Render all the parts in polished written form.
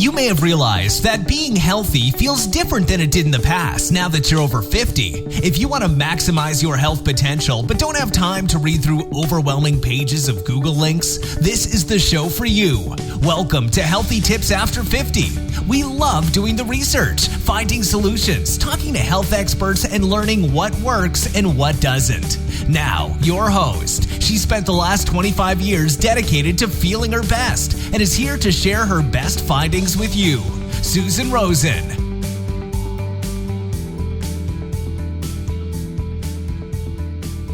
You may have realized that being healthy feels different than it did in the past now that you're over 50. If you want to maximize your health potential but don't have time to read through overwhelming pages of Google links, this is the show for you. Welcome to Healthy Tips After 50. We love doing the research, finding solutions, talking to health experts, and learning what works and what doesn't. Now, your host. She spent the last 25 years dedicated to feeling her best and is here to share her best findings with you, Susan Rosen.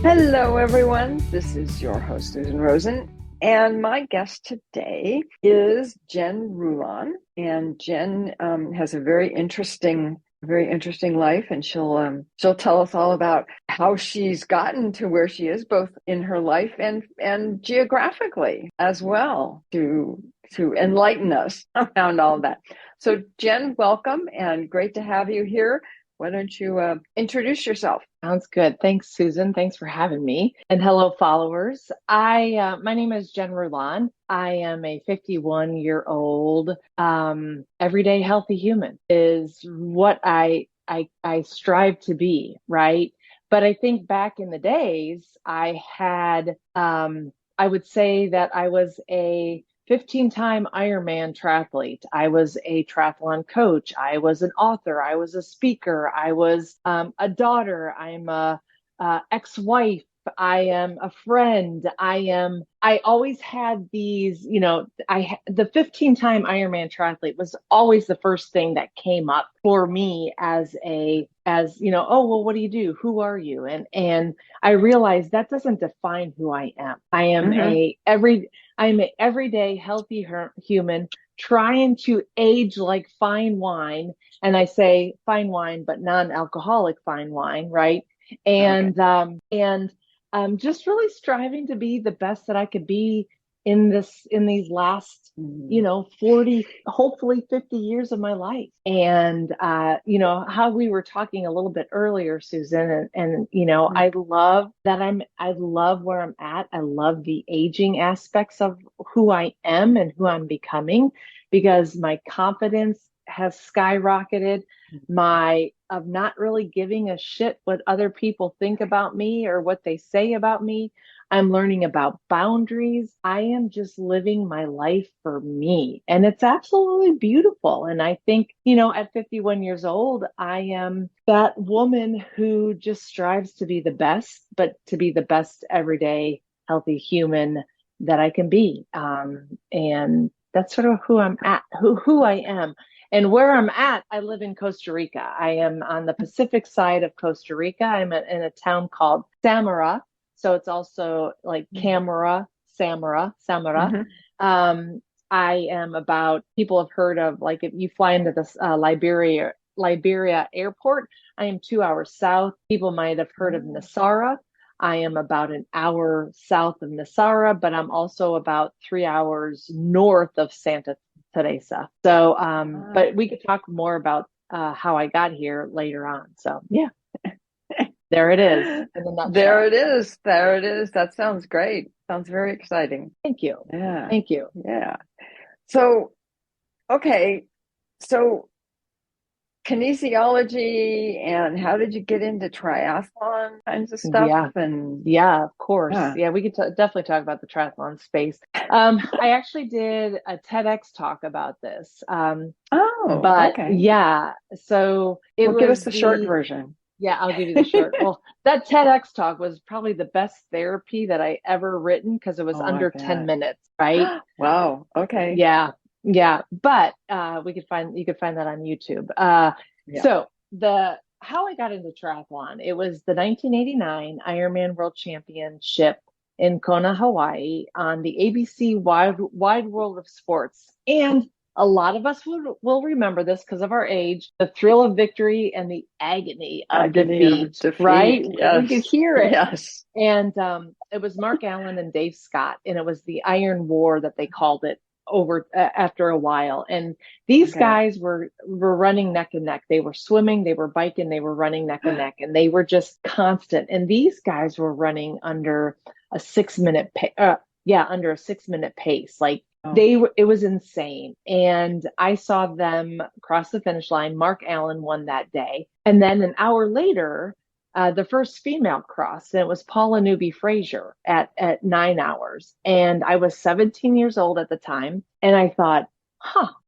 Hello, everyone. This is your host, Susan Rosen, and my guest today is Jen Rulon. And Jen has a very interesting life, and she'll tell us all about how she's gotten to where she is, both in her life and geographically as well, to enlighten us around all of that. So Jen, welcome, and great to have you here. Why don't you introduce yourself? Sounds good. Thanks, Susan. Thanks for having me. And hello, followers. My name is Jen Rulon. I am a 51-year-old everyday healthy human is what I strive to be, right? But I think back in the days, I had, I would say that I was a 15-time Ironman triathlete. I was a triathlon coach. I was an author. I was a speaker. I was a daughter. I'm a ex-wife. I am a friend. I always had these, the 15-time Ironman triathlete was always the first thing that came up for me as oh, well, what do you do? Who are you? And I realized that doesn't define who I am. I am I'm an everyday healthy human trying to age like fine wine. And I say fine wine, but non-alcoholic fine wine, right? And just really striving to be the best that I could be in these last, 40, hopefully 50 years of my life. And, how we were talking a little bit earlier, Susan, and I love where I'm at. I love the aging aspects of who I am and who I'm becoming, because my confidence has skyrocketed. Of not really giving a shit what other people think about me or what they say about me. I'm learning about boundaries. I am just living my life for me. And it's absolutely beautiful. And I think, at 51 years old, I am that woman who just strives to be the best, but to be the best everyday healthy human that I can be. And that's sort of who I'm at, who I am. And where I'm at, I live in Costa Rica. I am on the Pacific side of Costa Rica. I'm in a town called Samara. So it's also like Samara. Mm-hmm. I am about, people have heard of, like, if you fly into this Liberia airport, I am 2 hours south. People might have heard of Nasara. I am about an hour south of Nasara, but I'm also about 3 hours north of Santa Teresa. So, but we could talk more about how I got here later on. So, yeah, there it is. In a nutshell. There it is. That sounds great. Sounds very exciting. Thank you. Yeah. Thank you. Yeah. So, okay. So, kinesiology, and how did you get into triathlon kinds of stuff? Yeah, of course. Yeah, we could definitely talk about the triathlon space. I actually did a TEDx talk about this. Okay. Yeah, so give us the short version. Yeah, I'll give you the short. Well, that TEDx talk was probably the best therapy that I ever written, because it was under 10 minutes, right? Wow. Okay. Yeah. But you could find that on YouTube. So how I got into triathlon, it was the 1989 Ironman World Championship in Kona, Hawaii, on the ABC Wide World of Sports. And a lot of us will remember this because of our age, the thrill of victory and the agony of defeat, right? Yes. We could hear it. Yes. And it was Mark Allen and Dave Scott, and it was the Iron War that they called it over after a while. And these guys were running neck and neck. They were swimming, they were biking, they were running neck and neck, and they were just constant. And these guys were running under a 6 minute under a 6 minute pace. Like, Oh. It was insane. And I saw them cross the finish line. Mark Allen won that day. And then an hour later, the first female crossed, and it was Paula Newby Frazier at 9 hours. And I was 17 years old at the time. And I thought,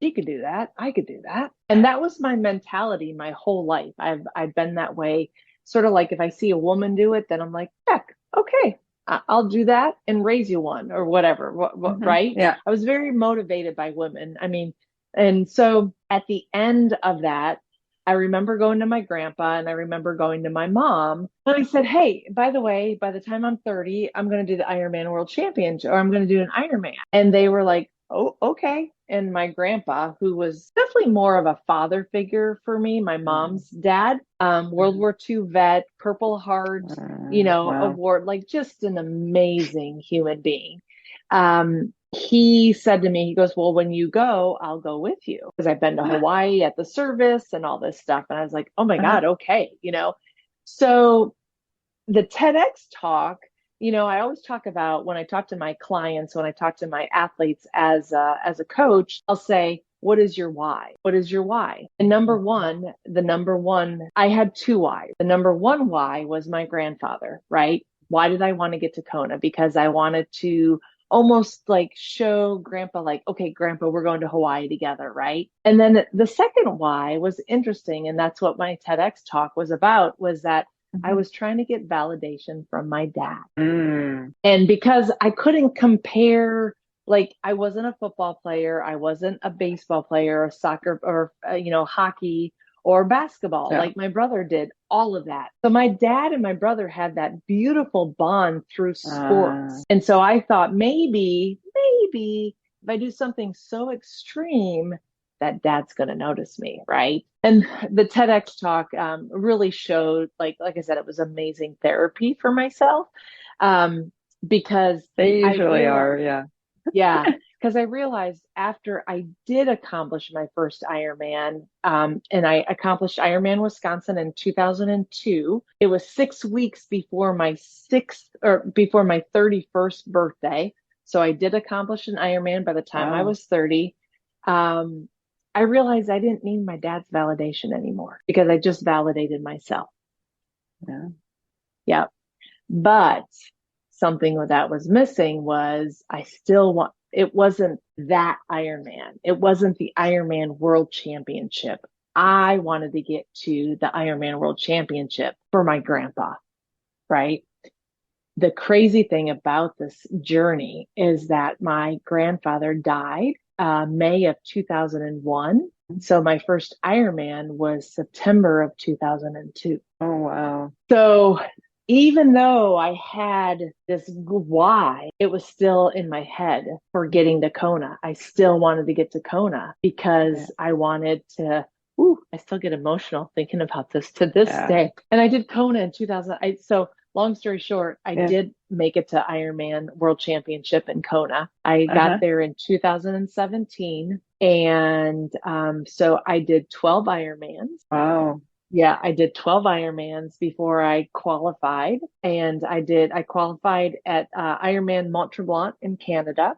she could do that. I could do that. And that was my mentality my whole life. I've been that way. Sort of like if I see a woman do it, then I'm like, heck, okay, I'll do that and raise you one or whatever, right? Yeah. I was very motivated by women. I mean, and so at the end of that, I remember going to my grandpa and I remember going to my mom. And I said, hey, by the way, by the time I'm 30, I'm going to do the Ironman World Championship, or I'm going to do an Ironman. And they were like, oh, okay. And my grandpa, who was definitely more of a father figure for me, my mom's dad, World War II vet, Purple Heart, Wow. award, like just an amazing human being. He said to me, he goes, well, when you go, I'll go with you, because I've been to Hawaii at the service and all this stuff. And I was like, oh my God, okay. So the TEDx talk, I always talk about, when I talk to my clients, when I talk to my athletes as a coach, I'll say, what is your why? What is your why? And the number one, I had two whys. The number one why was my grandfather, right? Why did I want to get to Kona? Because I wanted to almost like show grandpa, like, okay, grandpa, we're going to Hawaii together, right? And then the second why was interesting. And that's what my TEDx talk was about, was that I was trying to get validation from my dad. And because I couldn't compare, like I wasn't a football player, I wasn't a baseball player, or soccer, or, hockey or basketball, like my brother did, all of that. So my dad and my brother had that beautiful bond through sports. And so I thought maybe if I do something so extreme, that dad's going to notice me, right? And the TEDx talk really showed, like I said, it was amazing therapy for myself, because they usually are, yeah, because I realized after I did accomplish my first Ironman, and I accomplished Ironman Wisconsin in 2002. It was 6 weeks before my 31st birthday. So I did accomplish an Ironman by the time I was 30. I realized I didn't need my dad's validation anymore, because I just validated myself. Yeah. But something that was missing was it wasn't that Ironman. It wasn't the Ironman World Championship. I wanted to get to the Ironman World Championship for my grandpa, right? The crazy thing about this journey is that my grandfather died May of 2001. So my first Ironman was September of 2002. Oh, wow. So even though I had this why, it was still in my head for getting to Kona. I still wanted to get to Kona because I wanted to. I still get emotional thinking about this to this day. And I did Kona in 2000. So long story short, I did make it to Ironman World Championship in Kona. I got there in 2017. And so I did 12 Ironmans. Wow. Yeah, I did 12 Ironmans before I qualified. And I qualified at Ironman Mont Tremblant in Canada.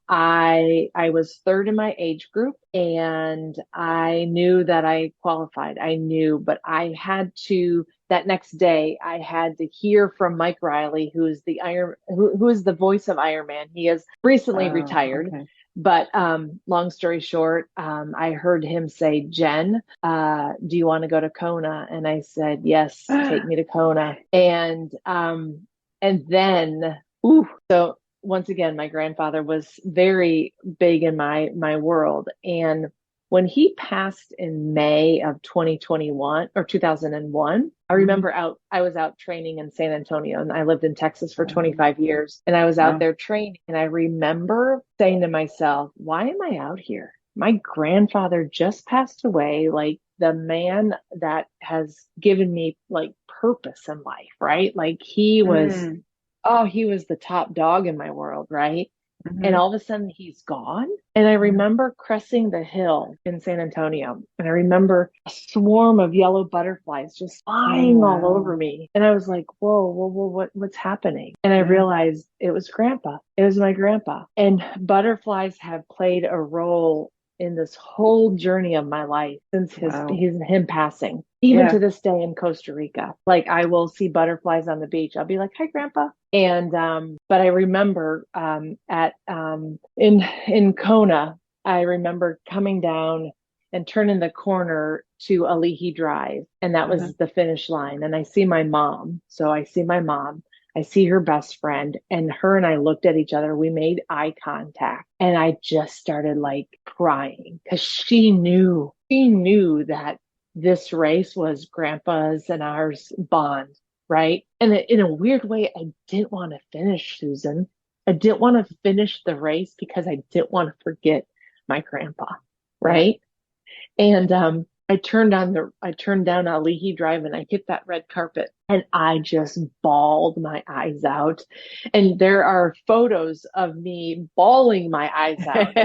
I was third in my age group, and I knew that I qualified. But I had to, that next day, I had to hear from Mike Riley, who is the voice of Ironman. He has recently retired. Okay. But long story short, I heard him say, Jen, do you want to go to Kona? And I said, yes, take me to Kona. And then, so once again, my grandfather was very big in my world. And when he passed in May of 2021 or 2001, I remember I was out training in San Antonio, and I lived in Texas for 25 years, and I was out there training. And I remember saying to myself, why am I out here? My grandfather just passed away, like the man that has given me like purpose in life, right? Like he was the top dog in my world, right? And Mhm. all of a sudden he's gone. And I remember crossing the hill in San Antonio. And I remember a swarm of yellow butterflies just Oh, flying all over wow. me. And I was like, whoa, what's happening? And I Yeah. realized it was grandpa. It was my grandpa. And butterflies have played a role in this whole journey of my life since Wow. him passing. Even to Yeah. this day in Costa Rica, like I will see butterflies on the beach. I'll be like, "Hi, Grandpa." And but I remember at in Kona, I remember coming down and turning the corner to Alihi Drive, and that Uh-huh. was the finish line. And I see my mom. So I see my mom. I see her best friend, and her and I looked at each other. We made eye contact, and I just started like crying because she knew that this race was grandpa's and ours bond, right? And in a weird way, I didn't want to finish, Susan. I didn't want to finish the race because I didn't want to forget my grandpa, Yeah. right? And I turned down Alihi Drive and I hit that red carpet and I just bawled my eyes out. And there are photos of me bawling my eyes out.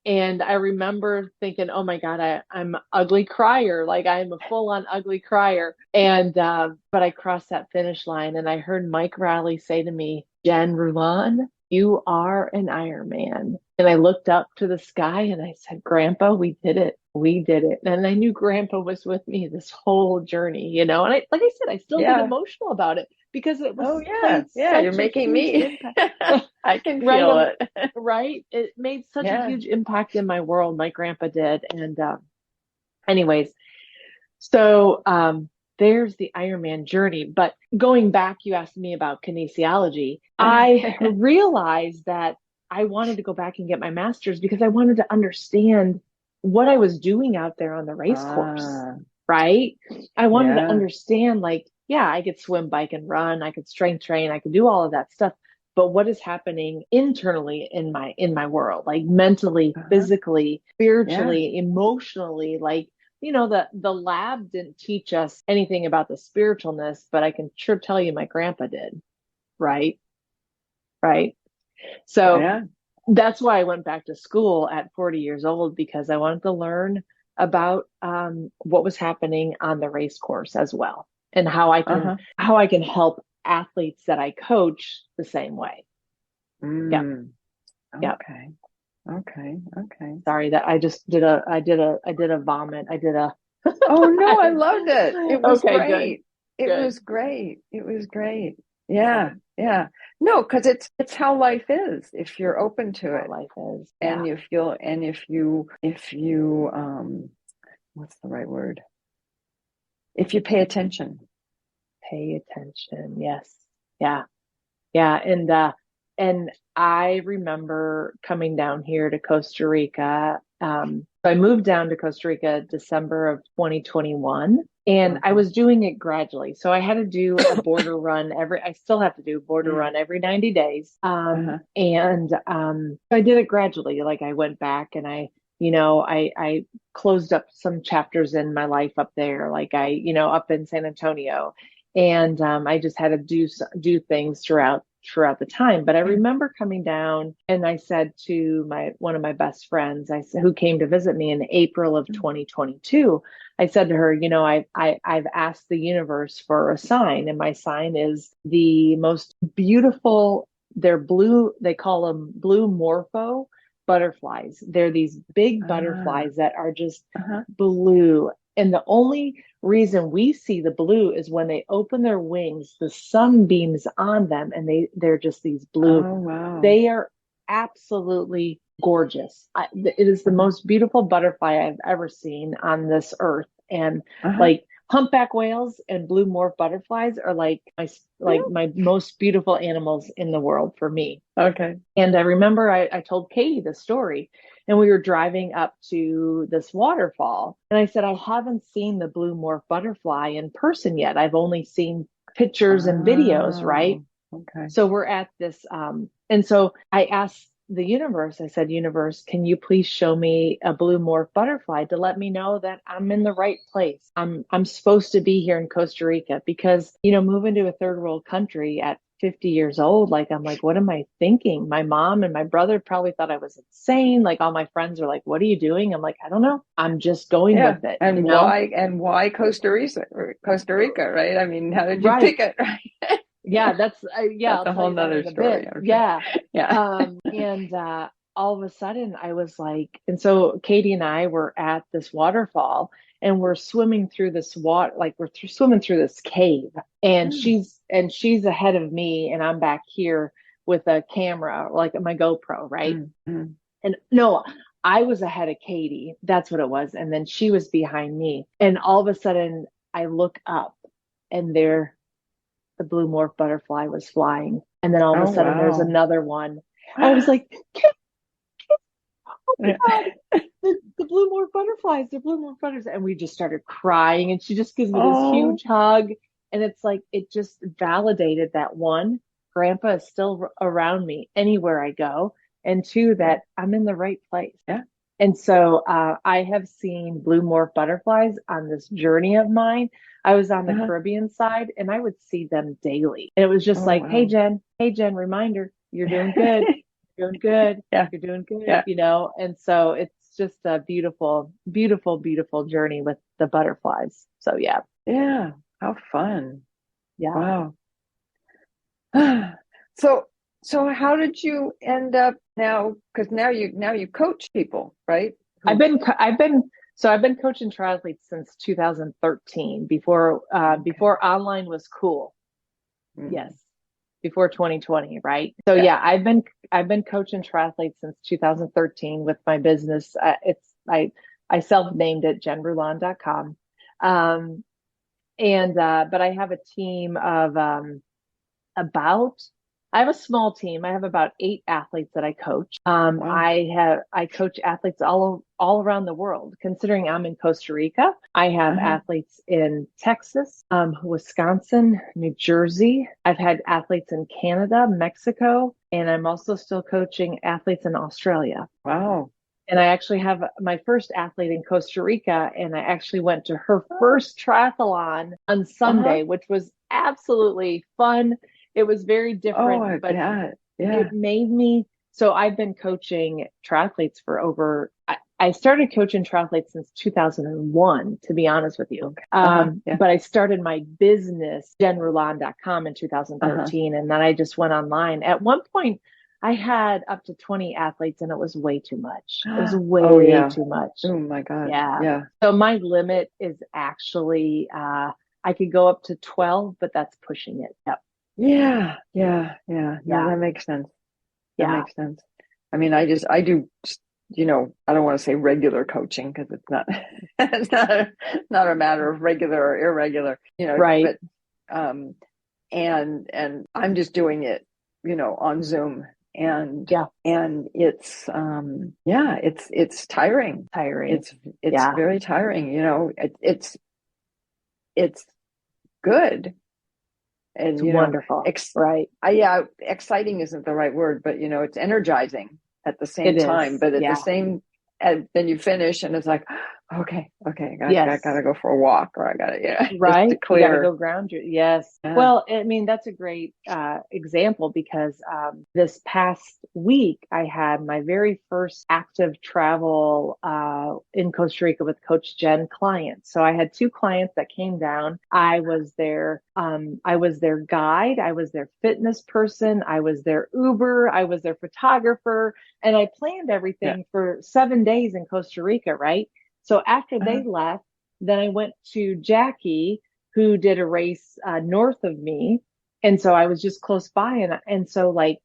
And I remember thinking, oh my God, I'm an ugly crier. Like I'm a full on ugly crier. And, but I crossed that finish line and I heard Mike Rowley say to me, Jen Rulon, you are an Ironman. And I looked up to the sky and I said, Grandpa, we did it. We did it. And I knew Grandpa was with me this whole journey, you know, and like I said, I still get Yeah. emotional about it because it was Oh, yeah. played Yeah. You're such a making huge me. impact. I can Right. feel it. Right. It made such a Yeah. huge impact in my world. My grandpa did. And, anyways, so, there's the Ironman journey. But going back, you asked me about kinesiology. I realized that I wanted to go back and get my master's because I wanted to understand what I was doing out there on the race course, Ah, right? I wanted to yeah. understand, like, yeah, I could swim, bike, and run. I could strength train. I could do all of that stuff. But what is happening internally in my world, like mentally, Uh-huh. physically, Yeah. spiritually, emotionally, like the lab didn't teach us anything about the spiritualness, but I can sure tell you my grandpa did. Right. Right. So Yeah. that's why I went back to school at 40 years old because I wanted to learn about what was happening on the race course as well and Uh-huh. how I can help athletes that I coach the same way. Yep. Mm. Yep. Okay. Okay. Okay. Sorry that I did a vomit. I did a Oh, no, I loved it. It was okay, good, great. It good, was great. It was great. good. Yeah. Yeah. No, because it's how life is if you're open to How it life is. and Yeah. you feel and if you what's the right word? If you pay attention. Pay attention. Yes. Yeah. Yeah. And I remember coming down here to Costa Rica. So I moved down to Costa Rica December of 2021, and I Okay. was doing it gradually. So I had to do a border run I still have to do a border Yeah. run every 90 days. Uh-huh. And so I did it gradually. Like I went back and I closed up some chapters in my life up there, like up in San Antonio. And I just had to do things throughout the time. But I remember coming down and I said to one of my best friends, I said, who came to visit me in April of 2022, I said to her, I've asked the universe for a sign, and my sign is the most beautiful. They're blue. They call them blue morpho butterflies. They're these big Ah, butterflies that are just uh-huh. blue. And the only reason we see the blue is when they open their wings, the sun beams on them and they're just these blue. Oh, wow. They are absolutely gorgeous. It is the Uh-huh. most beautiful butterfly I've ever seen on this earth. And Uh-huh. like humpback whales and blue morph butterflies are like Yeah. my most beautiful animals in the world for me. Okay. And I remember I told Katie the story, and we were driving up to this waterfall. And I said, I haven't seen the blue morph butterfly in person yet. I've only seen pictures and videos, right? Oh, okay. So we're at this, and so I asked the universe, I said, universe, can you please show me a blue morph butterfly to let me know that I'm in the right place? I'm supposed to be here in Costa Rica because, moving to a third world country at 50 years old. Like, I'm like, what am I thinking? My mom and my brother probably thought I was insane. Like, all my friends are like, what are you doing? I'm like, I don't know. I'm just going with it. And you know? why Costa Rica, right? I mean, how did you Right. pick it? Right. Yeah, yeah, That's I'll a tell whole you that nother in a story, bit. I'm sure. Yeah. Yeah. And all of a sudden I was like, and so Katie and I were at this waterfall and we're swimming through this water, like swimming through this cave, and Mm, she's ahead of me and I'm back here with a camera, like my GoPro, right? mm, mm. And no, I was ahead of Katie. That's what it was. And then she was behind me. And all of a sudden I look up and there the blue morph butterfly was flying. And then all of Oh, a sudden there's wow. another one. I was like, oh my Yeah. God, the blue morph butterflies, the blue morph butterflies. And we just started crying. And she just gives me this Oh, huge hug. And it's like, it just validated that one, grandpa is still around me anywhere I go. And two, yeah. that I'm in the right place. Yeah. And so I have seen blue morph butterflies on this journey of mine. I was on the Uh-huh. Caribbean side and I would see them daily. And it was just Oh, like, wow. Hey, Jen, reminder, you're doing good. You're doing good. Yeah. You're doing good, Yeah. you know? And so it's just a beautiful, beautiful, beautiful journey with the butterflies. So yeah, Yeah. How fun. yeah. Wow. So, how did you end up now? Because now you coach people, right? I've Who, been, I've been, so I've been coaching triathletes since 2013 okay. before online was cool. Mm. Yes. Before 2020, right? So Yeah. yeah, I've been coaching triathletes since 2013 with my business. I self-named it jenrulon.com. Um but I have a team of about I have a small team. I have about 8 athletes that I coach. Wow. I coach athletes all around the world. Considering I'm in Costa Rica, I have Uh-huh. athletes in Texas, Wisconsin, New Jersey. I've had athletes in Canada, Mexico, and I'm also still coaching athletes in Australia. Wow. And I actually have my first athlete in Costa Rica, and I actually went to her Oh, first triathlon on uh-huh. Sunday, which was absolutely fun. It was very Oh, different, I but bet. Yeah. it made me so I've been coaching triathletes for I started coaching triathletes since 2001, to be honest with you. Okay. Uh-huh. Yeah. But I started my business, jenrulon.com, in Uh-huh. 2013, and then I just went online. At one point, I had up to 20 athletes, and it was way too much. It was Oh, way yeah. too much. Oh, my God. Yeah. Yeah. So my limit is actually, I could go up to 12, but that's pushing it. Yep. Yeah. Yeah. Yeah. No, Yeah. that makes sense. That Yeah. makes sense. I mean, I do, I don't want to say regular coaching because it's not, it's not a matter of regular or irregular, Right. but, um, and I'm just doing it, on Zoom Yeah. and it's, yeah, it's tiring. Tiring. It's Yeah. very tiring, it's good. It's And, wonderful. Right. yeah, exciting isn't the right word, but it's energizing at the same It time. is. But at the Yeah. same, and then you finish, and it's like, okay, I Yes. gotta go for a walk, or I gotta, just to Right. You got to go clear. ground your, yes. Yeah. Well, I mean, that's a great example because this past week I had my very first active travel in Costa Rica with Coach Jen clients. So I had 2 clients that came down. I was their guide. I was their fitness person. I was their Uber. I was their photographer. And I planned Yeah. everything for 7 days in Costa Rica, right? So after Uh-huh. they left, then I went to Jackie, who did a race north of me. And so I was just close by. And so like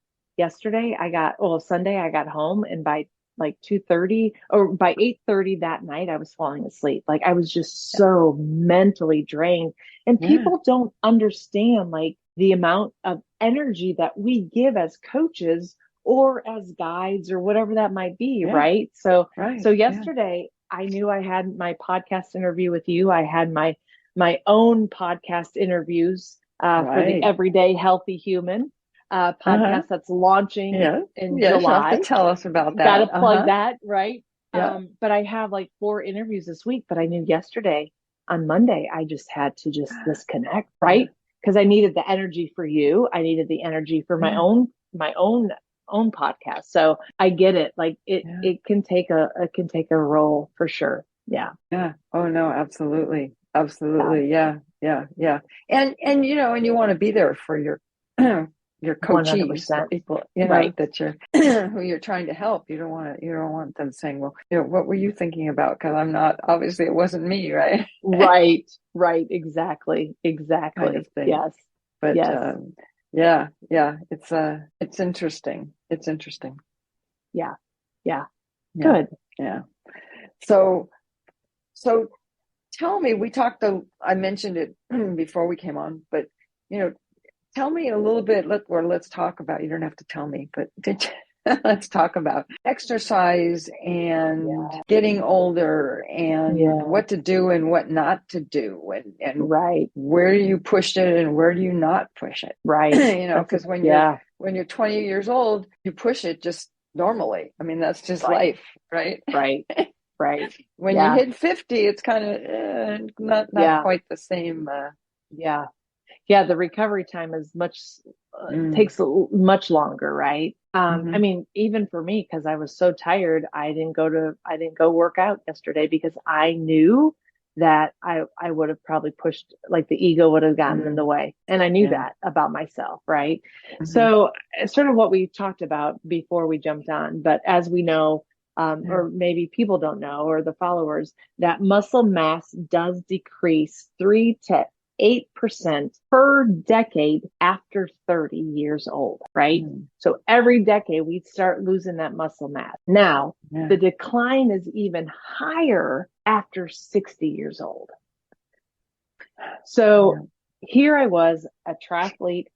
Sunday I got home, and by like 2:30 or by 8:30 that night, I was falling asleep. Like I was just so mentally drained. And Yeah. people don't understand like the amount of energy that we give as coaches or as guides or whatever that might be, Yeah. right? So Right. so Yeah. yesterday I knew I had my podcast interview with you. I had my own podcast interviews for the Right. Everyday Healthy Human Uh-huh. podcast that's launching Yeah. in Yes, you'll have to July. tell us about Got to that. plug Uh-huh. that, right? Yeah. But I have like 4 interviews this week, but I knew yesterday on Monday I just had to just disconnect, right? because I needed the energy for you. I needed the energy for my own podcast. So I get it. Like it can take a role for sure. Yeah. Yeah. Oh no, absolutely. Absolutely. Yeah. Yeah. Yeah. And you want to be there for your your coachees, the 100%. people, Right. that you're who you're trying to help. You don't want them saying, well, what were you thinking about? Because I'm not, obviously it wasn't me, right? Right. Right. Exactly. Kind of Exactly. thing. Yes. But Yes. yeah, yeah. It's interesting. It's interesting. Yeah. Yeah. Yeah. Good. Yeah. So so tell me, I mentioned it before we came on, but tell me a little bit, let's talk about, you don't have to tell me, but let's talk about exercise and Yeah. getting older and Yeah. what to do and what not to do and Right. where do you push it and where do you not push it? Right. Because Yeah. when you're 20 years old, you push it just normally. I mean, that's just Right. life, right? Right. Right. When you Yeah. hit 50, it's kind of not Yeah. quite the same. Yeah. Yeah. The recovery time is Mm, takes much longer, right? I mhm. mean, even for me, because I was so tired, I didn't go work out yesterday because I knew that I would have probably pushed, like the ego would have gotten in the Mm, way. And I knew yeah. that about myself, right? Mhm. So it's sort of what we talked about before we jumped on, but as we know, Yeah. or maybe people don't know, or the followers, that muscle mass does decrease 3 to 8% per decade after 30 years old, right? Mm, So every decade we start losing that muscle mass. Now, yeah. the decline is even higher after 60 years old. Yeah. So here I was, a triathlete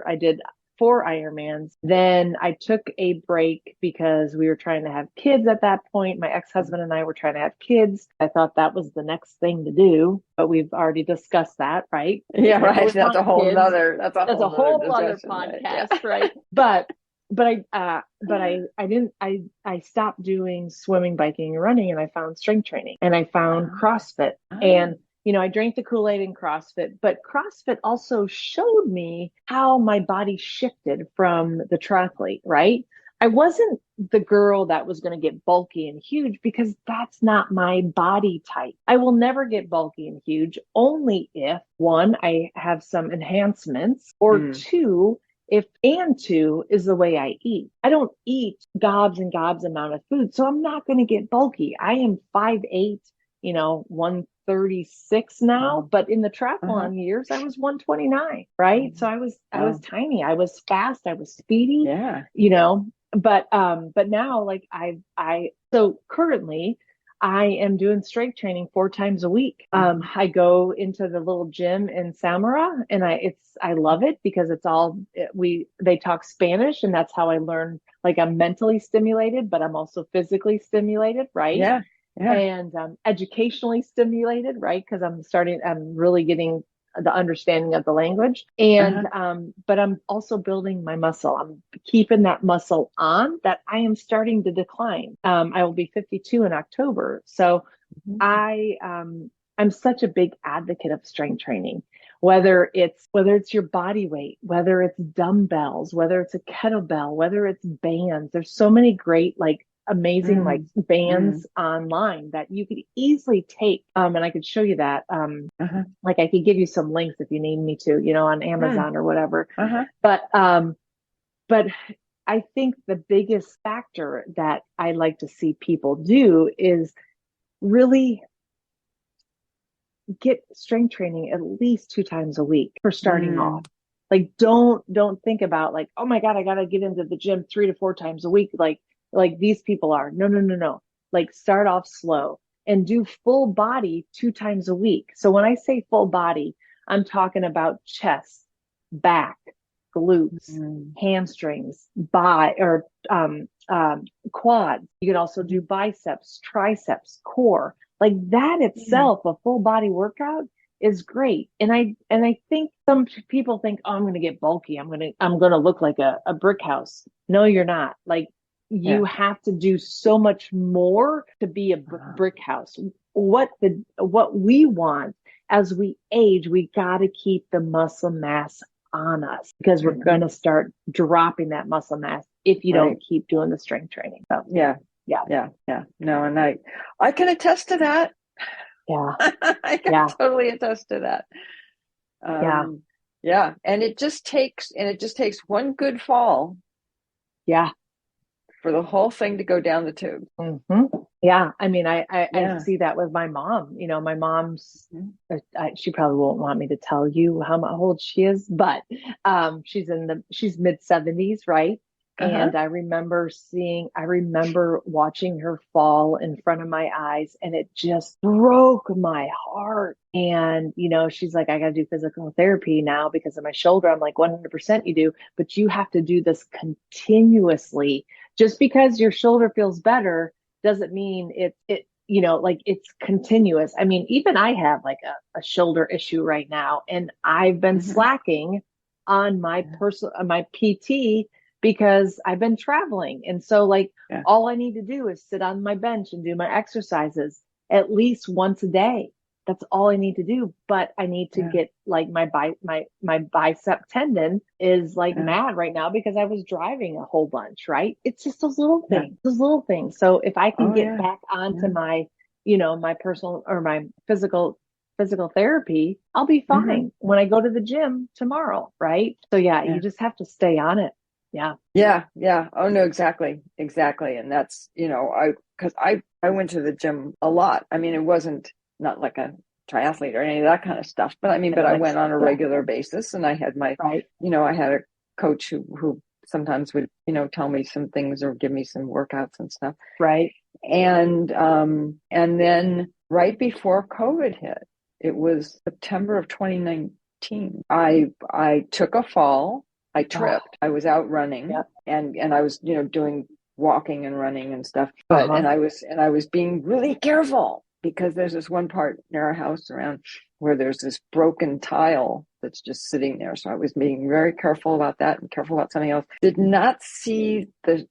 I did 4 Ironmans. Then I took a break because we were trying to have kids at that point. My ex-husband and I were trying to have kids. I thought that was the next thing to do, but we've already discussed that, right? Yeah, Never right. would want kids. That's a whole other Discussion, right? Yeah. podcast, right? But I stopped doing swimming, biking, and running, and I found strength training, and I found CrossFit. Ah, And I drank the Kool-Aid in CrossFit, but CrossFit also showed me how my body shifted from the triathlete, right? I wasn't the girl that was going to get bulky and huge because that's not my body type. I will never get bulky and huge, only if one, I have some enhancements, or mm, two is the way I eat. I don't eat gobs and gobs amount of food, so I'm not going to get bulky. I am 5'8", 136 now, mm, but in the uh-huh. triathlon years, I was 129, right? So I was Wow. tiny. I was fast. I was speedy, Yeah. you know, but now, like, so currently I am doing strength training 4 times a week. Mhm. I go into the little gym in Samara, and I love it because they talk Spanish, and that's how I learn. Like, I'm mentally stimulated, but I'm also physically stimulated, right? Yeah. Yeah. And educationally stimulated, right? Because I'm really getting the understanding of the language. Uh-huh. But I'm also building my muscle. I'm keeping that muscle on that I am starting to decline. I will be 52 in October. So Mhm. I'm such a big advocate of strength training, whether it's your body weight, whether it's dumbbells, whether it's a kettlebell, whether it's bands. There's so many great, like, amazing, like, Mm, mm, bands online that you could easily take. And I could show you that. uh-huh. Like, I could give you some links if you need me to, on Mm, Amazon or whatever. uh-huh. But I think the biggest factor that I like to see people do is really get strength training at least 2 times a week for starting off. Mm, Like, don't think about, like, oh my God, I got to get into the gym 3 to 4 times a week. Like these people are. No, no, no, no. Like, start off slow and do full body 2 times a week. So when I say full body, I'm talking about chest, back, glutes, mm, hamstrings, quads. You can also do biceps, triceps, core. Like, that yeah. itself, a full body workout is great. And I think some people think, oh, I'm going to get bulky. I'm going to look like a brick house. No, you're not. Like, Yeah. you have to do so much more to be a Uh, brick house. What we want as we age, we got to keep the muscle mass on us because we're going to start dropping that muscle mass if you don't keep doing the strength training. So, yeah. No, and I can attest to that. Yeah. I can totally attest to that. Yeah. And it just takes one good fall. Yeah. For the whole thing to go down the tube. Mm-hmm. Yeah. I mean, I see that with my mom. You know, my mom's, she probably won't want me to tell you how old she is, but she's mid-70s, right? And I remember watching her fall in front of my eyes, and it just broke my heart. And, you know, she's like, I got to do physical therapy now because of my shoulder. I'm like, 100% you do, but you have to do this continuously. Just because your shoulder feels better doesn't mean it, you know, like it's continuous. I mean, even I have like a shoulder issue right now, and I've been slacking on my my PT because I've been traveling. And so like all I need to do is sit on my bench and do my exercises at least once a day. That's all I need to do. But I need to get like my bicep tendon is like mad right now because I was driving a whole bunch, right? It's just those little things. So if I can get back onto my, you know, my personal or my physical therapy, I'll be fine when I go to the gym tomorrow, right? So you just have to stay on it. Yeah. Oh no, exactly. And that's, you know, because I went to the gym a lot. I mean, it wasn't not like a triathlete or any of that kind of stuff, but I mean, but I went on a regular basis, and I had my, you know, I had a coach who sometimes would, you know, tell me some things or give me some workouts and stuff. Right. And then right before COVID hit, it was September of 2019. I took a fall. I tripped. I was out running and I was, you know, doing walking and running and stuff. But and I was being really careful because there's this one part near our house around where there's this broken tile that's just sitting there. So I was being very careful about that and careful about something else. Did not see the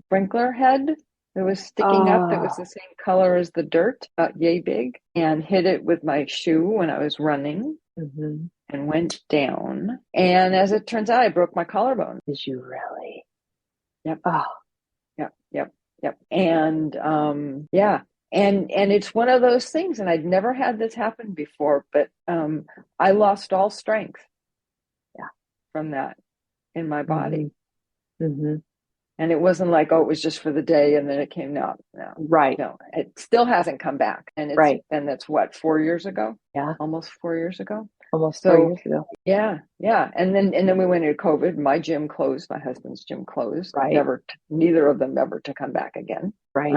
sprinkler head that was sticking up that was the same color as the dirt, about yay big, and hit it with my shoe when I was running. And went down. And as it turns out, I broke my collarbone. Did you really? Yep. Oh. Yep. And and it's one of those things, and I'd never had this happen before, but I lost all strength from that in my body. And it wasn't like, oh, it was just for the day and then it came out. No. Right. No, it still hasn't come back. And it's and that's what, 4 years ago? Yeah. Almost 4 years ago. Almost 4 years ago. Yeah. And then we went into COVID. My gym closed. My husband's gym closed. Right. Neither of them ever to come back again. Right.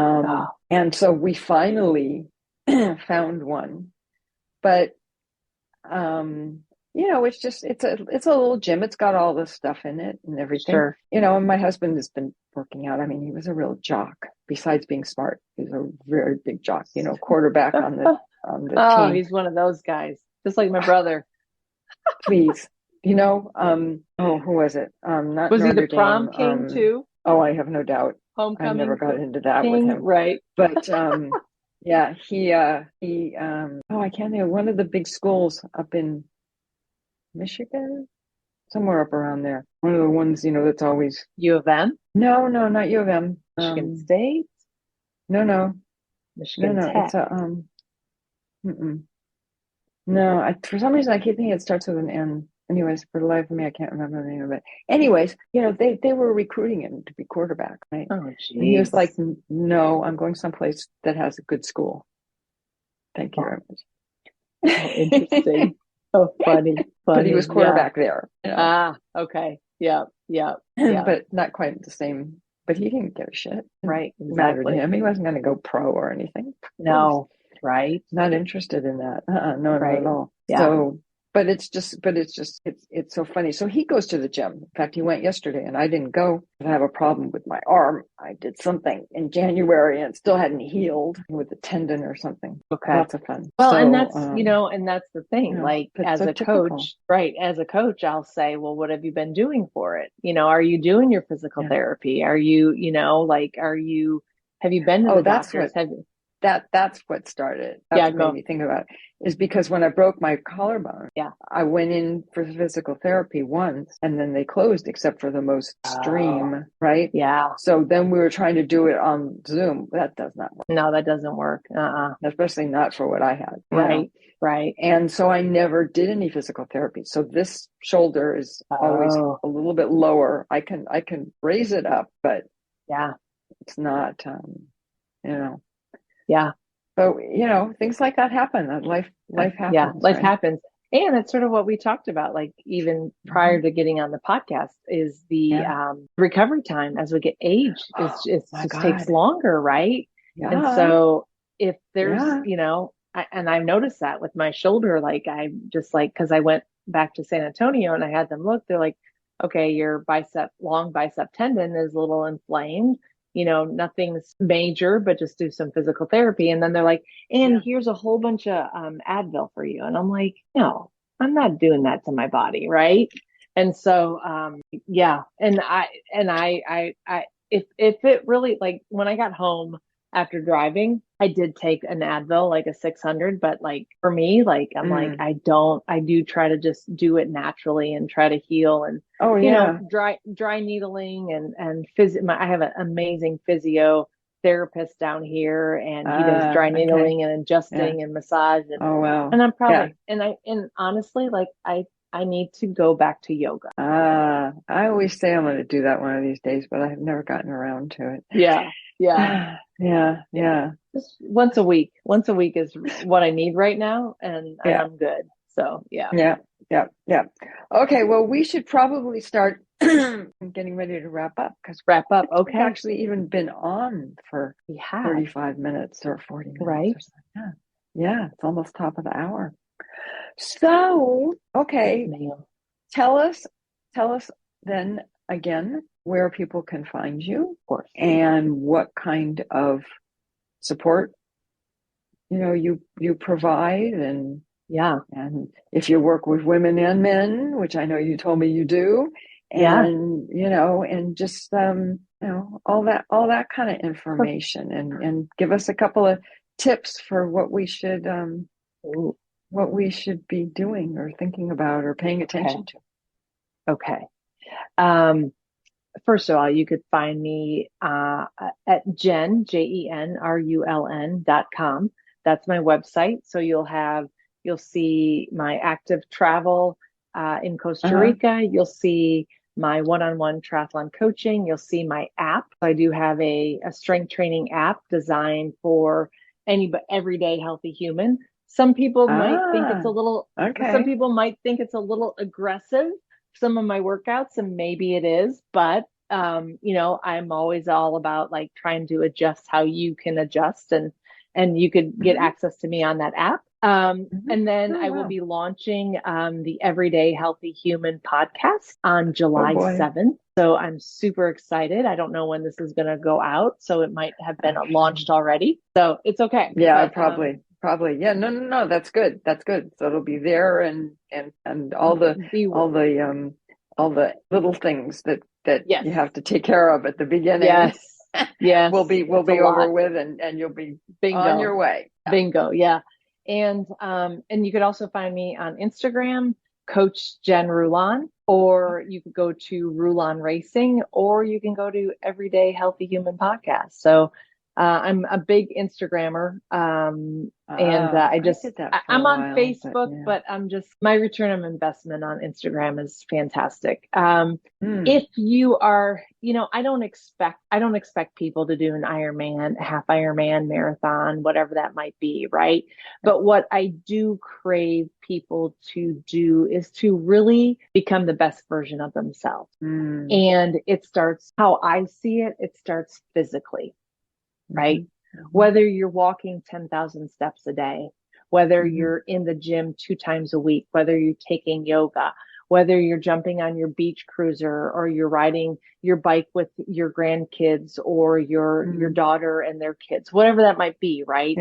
And so we finally found one. But you know, it's a little gym. It's got all this stuff in it and everything. Sure. You know, and my husband has been working out. I mean, he was a real jock. Besides being smart, he's a very big jock. You know, quarterback on the team. He's one of those guys, just like my brother. Please, you know. Who was it? Not was Notre he the prom king too? Oh, I have no doubt. Homecoming. I never got into that king, with him, right? But yeah, he I can't think of one of the big schools up in Michigan, somewhere up around there. One of the ones, you know, that's always U of M. No, not U of M. Michigan State. No. Michigan Tech. It's a No, for some reason I keep thinking it starts with an N. Anyways, for the life of me, I can't remember the name of it. Anyways, you know, they were recruiting him to be quarterback, right? Oh, geez. And he was like, "No, I'm going someplace that has a good school. Thank you very much." Oh, interesting. Oh, funny. But he was quarterback there. You know? Okay. Yeah. But not quite the same. But he didn't give a shit. Right. It mattered to him. He wasn't going to go pro or anything. No. Right. Not interested in that. No, not at all. Yeah. So, it's so funny. So he goes to the gym. In fact, he went yesterday and I didn't go. I have a problem with my arm. I did something in January and it still hadn't healed with a tendon or something. Okay. Lots of fun. Well, and that's, you know, and that's the thing, like as so a typical. coach, right. As a coach, I'll say, well, what have you been doing for it? You know, are you doing your physical therapy? Are you, you know, like, have you been to the doctors? that's what started. That's what made me think about it. Is because when I broke my collarbone, I went in for physical therapy once, and then they closed except for the most extreme, right? Yeah. So then we were trying to do it on Zoom. That does not work. No, that doesn't work. Especially not for what I had. Right. Right. And so I never did any physical therapy. So this shoulder is always a little bit lower. I can raise it up, but it's not, Yeah. But, things like that happen. Life happens. Yeah, life right? happens. And it's sort of what we talked about, like even prior to getting on the podcast, is the recovery time as we get aged it just takes longer, right? Yeah. And so if there's, and I've noticed that with my shoulder, like I'm just like, because I went back to San Antonio and I had them look, they're like, okay, your long bicep tendon is a little inflamed. Nothing's major, but just do some physical therapy. And then they're like, and here's a whole bunch of Advil for you. And I'm like, no, I'm not doing that to my body. Right. And so, and I, if it really, like when I got home after driving, I did take an Advil, like a 600, but like for me, like, I'm like, I do try to just do it naturally and try to heal and, dry needling and I have an amazing physio therapist down here, and he does dry needling and adjusting and massage. And, and I'm probably, and honestly, like I need to go back to yoga. I always say I'm going to do that one of these days, but I have never gotten around to it. Yeah. Just once a week. Once a week is what I need right now, and I'm good. So yeah. Okay, well, we should probably start getting ready to wrap up Okay. We've actually even been on for 35 minutes or 40 minutes, right? Or something. Yeah, it's almost top of the hour. So, okay, tell us then again where people can find you, of course, and what kind of support you provide, and if you work with women and men, which I know you told me you do, and and just all that kind of information, and give us a couple of tips for what we should be doing or thinking about or paying attention to. Okay. First of all, you could find me at Jen, JenRuln.com. That's my website. So you'll see my active travel in Costa Rica. You'll see my one-on-one triathlon coaching. You'll see my app. I do have a strength training app designed for any everyday healthy human. Some people might think it's a little, some people might think it's a little aggressive, some of my workouts, and maybe it is, but, I'm always all about like trying to adjust how you can adjust, and you could get access to me on that app. And then I will be launching the Everyday Healthy Human podcast on July 7th. So I'm super excited. I don't know when this is going to go out, so it might have been launched already. So it's okay. Yeah, but, probably. Yeah, no. That's good. So it'll be there, and all the little things that you have to take care of at the beginning. Yes. will be over with, and you'll be on your way. Bingo. Yeah. And you could also find me on Instagram, Coach Jen Rulon, or you could go to Rulon Racing, or you can go to Everyday Healthy Human Podcast. So I'm a big Instagrammer, and I'm on Facebook, but I'm just, my return on investment on Instagram is fantastic. If you are, I don't expect people to do an Ironman, half Ironman, marathon, whatever that might be, right? But what I do crave people to do is to really become the best version of themselves. And it starts, how I see it, it starts physically. Right? Whether you're walking 10,000 steps a day, whether you're in the gym 2 times a week, whether you're taking yoga, whether you're jumping on your beach cruiser, or you're riding your bike with your grandkids, or your daughter and their kids, whatever that might be, right?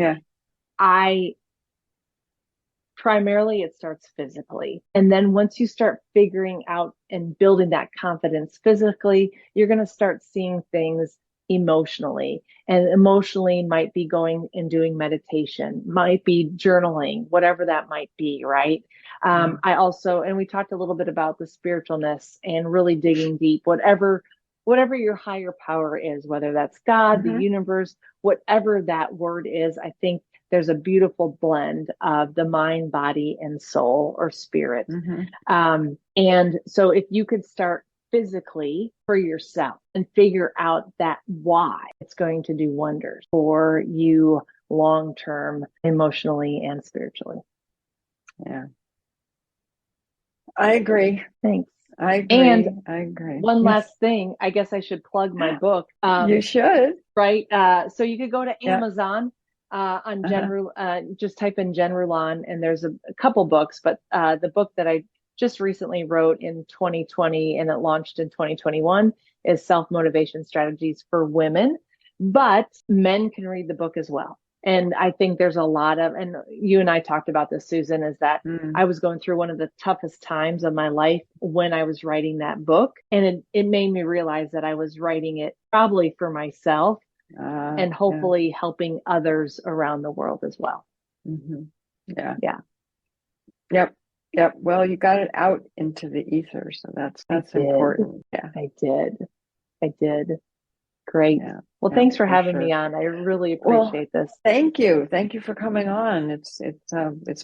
Primarily it starts physically. And then once you start figuring out and building that confidence physically, you're going to start seeing things emotionally. And emotionally might be going and doing meditation, might be journaling, whatever that might be, right? I also, and we talked a little bit about the spiritualness and really digging deep, whatever your higher power is, whether that's God, the universe, whatever that word is. I think there's a beautiful blend of the mind, body, and soul or spirit. And so if you could start physically for yourself and figure out that why, it's going to do wonders for you long-term, emotionally and spiritually. Yeah. I agree. Thanks. I agree. One last thing, I guess I should plug my book. You should. Right. So you could go to Amazon on just type in Jen Rulon, and there's a couple books, but the book that I just recently wrote in 2020 and it launched in 2021 is Self-Motivation Strategies for Women, but men can read the book as well. And I think there's a lot of, and you and I talked about this, Susan, is that I was going through one of the toughest times of my life when I was writing that book. And it made me realize that I was writing it probably for myself and hopefully helping others around the world as well. Yeah. Yeah. Yep. Well, you got it out into the ether. So that's important. Yeah. I did. Great. Yeah. Well, thanks for having me on. I really appreciate this. Thank you. Thank you for coming on. It's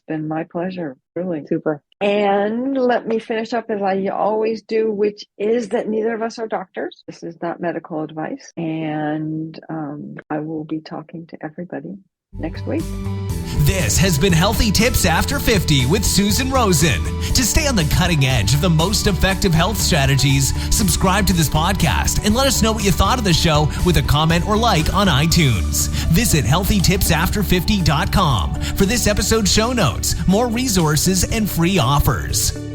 been my pleasure. Really. Super. And let me finish up as I always do, which is that neither of us are doctors. This is not medical advice. And I will be talking to everybody next week. This has been Healthy Tips After 50 with Susan Rosen. To stay on the cutting edge of the most effective health strategies, subscribe to this podcast and let us know what you thought of the show with a comment or like on iTunes. Visit healthytipsafter50.com for this episode's show notes, more resources, and free offers.